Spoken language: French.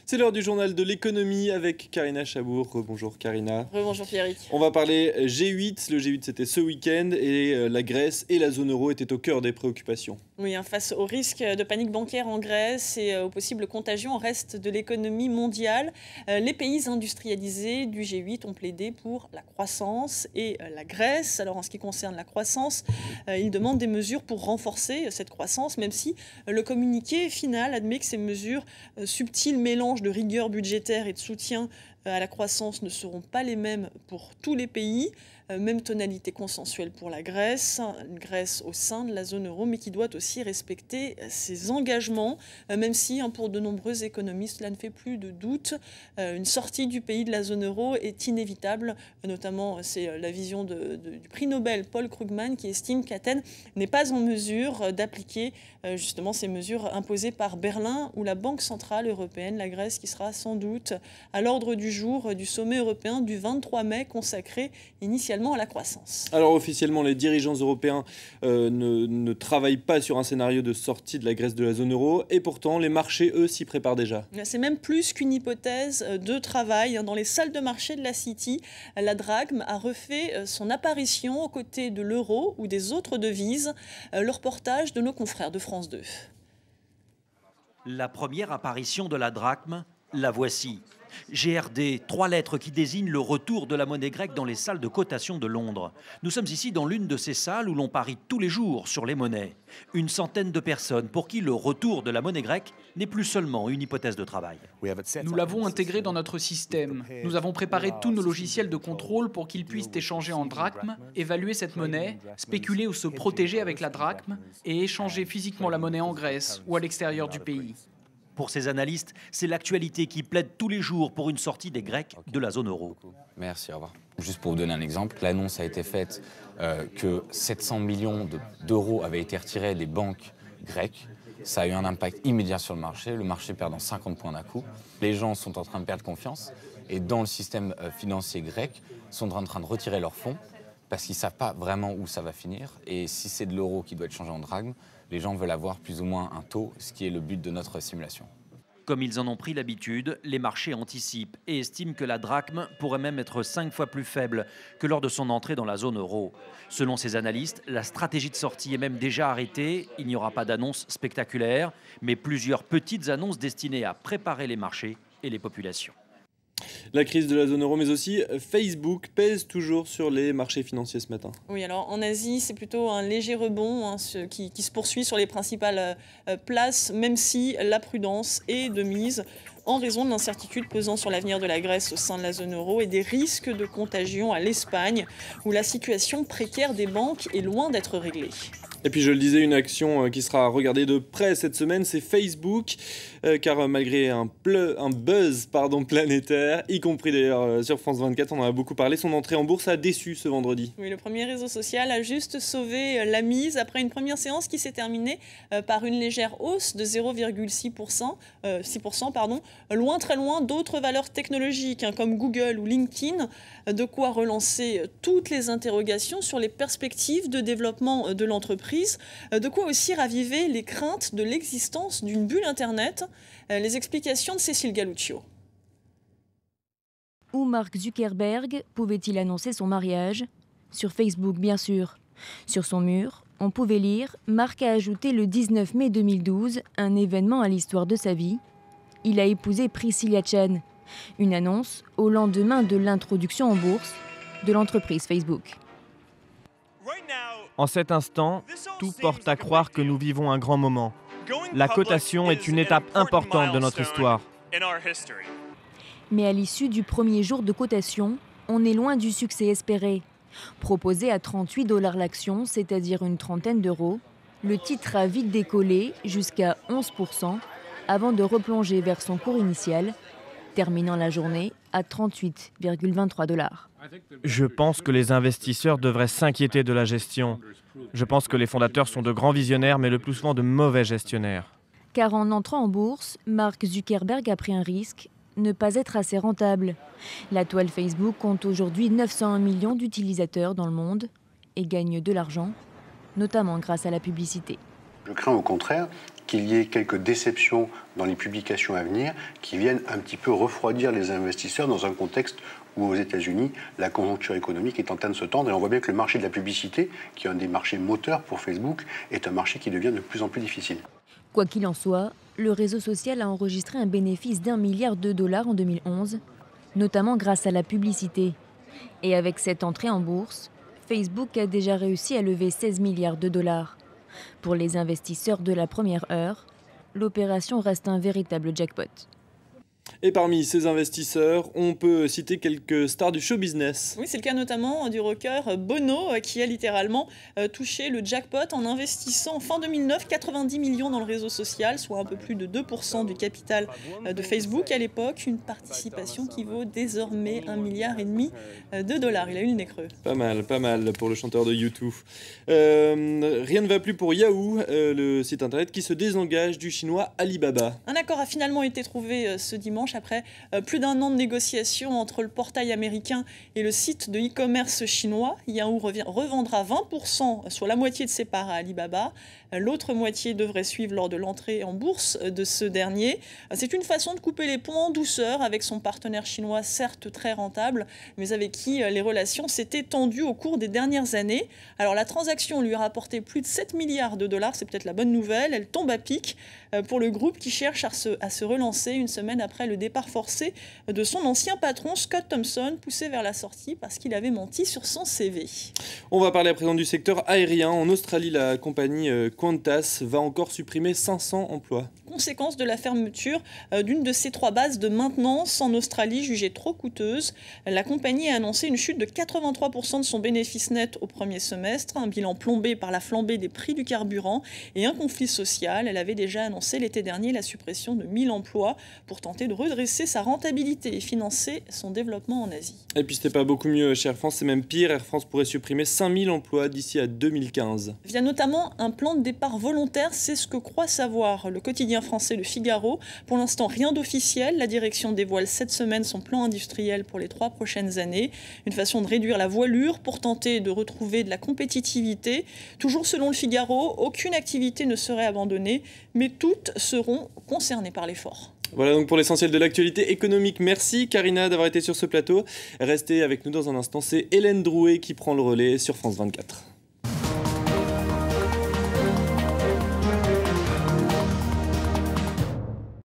C'est l'heure du journal de l'économie avec Karina Chabour. Bonjour Karina. Bonjour Pierrick. On va parler G8. Le G8 c'était ce week-end et la Grèce et la zone euro étaient au cœur des préoccupations. Oui, face au risque de panique bancaire en Grèce et aux possibles contagions au reste de l'économie mondiale, les pays industrialisés du G8 ont plaidé pour la croissance et la Grèce. Alors en ce qui concerne la croissance, ils demandent des mesures pour renforcer cette croissance, même si le communiqué final admet que ces mesures, subtiles mélanges de rigueur budgétaire et de soutien à la croissance, ne seront pas les mêmes pour tous les pays. Même tonalité consensuelle pour la Grèce, une Grèce au sein de la zone euro, mais qui doit aussi respecter ses engagements, même si pour de nombreux économistes, cela ne fait plus de doute. Une sortie du pays de la zone euro est inévitable, notamment c'est la vision du prix Nobel Paul Krugman qui estime qu'Athènes n'est pas en mesure d'appliquer justement ces mesures imposées par Berlin ou la Banque centrale européenne, la Grèce qui sera sans doute à l'ordre du jour du sommet européen du 23 mai consacré initialement à la croissance. Alors officiellement, les dirigeants européens ne travaillent pas sur un scénario de sortie de la Grèce de la zone euro et pourtant les marchés, eux, s'y préparent déjà. C'est même plus qu'une hypothèse de travail. Dans les salles de marché de la City, la drachme a refait son apparition aux côtés de l'euro ou des autres devises. Le reportage de nos confrères de France 2. La première apparition de la drachme, la voici. GRD, 3 lettres qui désignent le retour de la monnaie grecque dans les salles de cotation de Londres. Nous sommes ici dans l'une de ces salles où l'on parie tous les jours sur les monnaies. Une centaine de personnes pour qui le retour de la monnaie grecque n'est plus seulement une hypothèse de travail. Nous l'avons intégré dans notre système. Nous avons préparé tous nos logiciels de contrôle pour qu'ils puissent échanger en drachmes, évaluer cette monnaie, spéculer ou se protéger avec la drachme et échanger physiquement la monnaie en Grèce ou à l'extérieur du pays. Pour ces analystes, c'est l'actualité qui plaide tous les jours pour une sortie des Grecs de la zone euro. Merci, au revoir. Juste pour vous donner un exemple, l'annonce a été faite que 700 millions d'euros avaient été retirés des banques grecques. Ça a eu un impact immédiat sur le marché perdant 50 points d'un coup. Les gens sont en train de perdre confiance et dans le système financier grec sont en train de retirer leurs fonds parce qu'ils ne savent pas vraiment où ça va finir. Et si c'est de l'euro qui doit être changé en drachme, les gens veulent avoir plus ou moins un taux, ce qui est le but de notre simulation. Comme ils en ont pris l'habitude, les marchés anticipent et estiment que la drachme pourrait même être 5 fois plus faible que lors de son entrée dans la zone euro. Selon ces analystes, la stratégie de sortie est même déjà arrêtée. Il n'y aura pas d'annonce spectaculaire, mais plusieurs petites annonces destinées à préparer les marchés et les populations. La crise de la zone euro, mais aussi Facebook pèse toujours sur les marchés financiers ce matin. Oui, alors en Asie, c'est plutôt un léger rebond qui se poursuit sur les principales places, même si la prudence est de mise en raison de l'incertitude pesant sur l'avenir de la Grèce au sein de la zone euro et des risques de contagion à l'Espagne, où la situation précaire des banques est loin d'être réglée. Et puis je le disais, une action qui sera regardée de près cette semaine, c'est Facebook, car malgré un buzz planétaire, y compris d'ailleurs sur France 24, on en a beaucoup parlé, son entrée en bourse a déçu ce vendredi. Oui, le premier réseau social a juste sauvé la mise après une première séance qui s'est terminée par une légère hausse de 0,6%, 6%, loin, très loin d'autres valeurs technologiques comme Google ou LinkedIn, de quoi relancer toutes les interrogations sur les perspectives de développement de l'entreprise. De quoi aussi raviver les craintes de l'existence d'une bulle Internet. Les explications de Cécile Galluccio. Où Mark Zuckerberg pouvait-il annoncer son mariage? Sur Facebook, bien sûr. Sur son mur, on pouvait lire « Mark a ajouté le 19 mai 2012 un événement à l'histoire de sa vie. Il a épousé Priscilla Chan ». Une annonce au lendemain de l'introduction en bourse de l'entreprise Facebook. En cet instant, tout porte à croire que nous vivons un grand moment. La cotation est une étape importante de notre histoire. Mais à l'issue du premier jour de cotation, on est loin du succès espéré. Proposé à 38 $ l'action, c'est-à-dire une trentaine d'euros, le titre a vite décollé jusqu'à 11% avant de replonger vers son cours initial, terminant la journée à 38,23 $. Je pense que les investisseurs devraient s'inquiéter de la gestion. Je pense que les fondateurs sont de grands visionnaires, mais le plus souvent de mauvais gestionnaires. Car en entrant en bourse, Mark Zuckerberg a pris un risque, ne pas être assez rentable. La toile Facebook compte aujourd'hui 901 millions d'utilisateurs dans le monde et gagne de l'argent, notamment grâce à la publicité. Je crains au contraire qu'il y ait quelques déceptions dans les publications à venir qui viennent un petit peu refroidir les investisseurs dans un contexte où aux États-Unis, la conjoncture économique est en train de se tendre. Et on voit bien que le marché de la publicité, qui est un des marchés moteurs pour Facebook, est un marché qui devient de plus en plus difficile. Quoi qu'il en soit, le réseau social a enregistré un bénéfice d'1 milliard de dollars en 2011, notamment grâce à la publicité. Et avec cette entrée en bourse, Facebook a déjà réussi à lever 16 milliards de dollars. Pour les investisseurs de la première heure, l'opération reste un véritable jackpot. Et parmi ces investisseurs, on peut citer quelques stars du show business. Oui, c'est le cas notamment du rocker Bono qui a littéralement touché le jackpot en investissant fin 2009 90 millions dans le réseau social, soit un peu plus de 2% du capital de Facebook à l'époque, une participation qui vaut désormais 1,5 milliard de dollars. Il a eu le nez creux. Pas mal pour le chanteur de U2. Rien ne va plus pour Yahoo, le site internet qui se désengage du chinois Alibaba. Un accord a finalement été trouvé ce dimanche après plus d'un an de négociations entre le portail américain et le site de e-commerce chinois. Yahoo revendra 20%, soit la moitié de ses parts à Alibaba. L'autre moitié devrait suivre lors de l'entrée en bourse de ce dernier. C'est une façon de couper les ponts en douceur avec son partenaire chinois, certes très rentable, mais avec qui les relations s'étaient tendues au cours des dernières années. Alors la transaction lui a rapporté plus de 7 milliards de dollars, c'est peut-être la bonne nouvelle. Elle tombe à pic pour le groupe qui cherche à se relancer une semaine après le départ forcé de son ancien patron Scott Thompson, poussé vers la sortie parce qu'il avait menti sur son CV. On va parler à présent du secteur aérien. En Australie, la compagnie Qantas va encore supprimer 500 emplois. Conséquence de la fermeture d'une de ses 3 bases de maintenance en Australie jugée trop coûteuse. La compagnie a annoncé une chute de 83% de son bénéfice net au premier semestre, un bilan plombé par la flambée des prix du carburant et un conflit social. Elle avait déjà annoncé l'été dernier la suppression de 1000 emplois pour tenter de redresser sa rentabilité et financer son développement en Asie. Et puis c'était pas beaucoup mieux chez Air France, c'est même pire. Air France pourrait supprimer 5000 emplois d'ici à 2015. Via notamment un plan de départ volontaire, c'est ce que croit savoir le quotidien français Le Figaro. Pour l'instant, rien d'officiel. La direction dévoile cette semaine son plan industriel pour les 3 prochaines années. Une façon de réduire la voilure pour tenter de retrouver de la compétitivité. Toujours selon Le Figaro, aucune activité ne serait abandonnée, mais toutes seront concernées par l'effort. Voilà donc pour l'essentiel de l'actualité économique. Merci Karina d'avoir été sur ce plateau. Restez avec nous dans un instant, c'est Hélène Drouet qui prend le relais sur France 24.